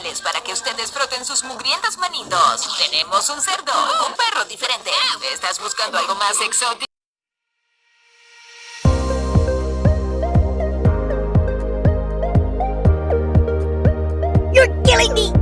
animales para que ustedes froten sus mugrientas manitos. Tenemos un cerdo, un perro diferente. ¿Estás buscando algo más exótico? You're killing me!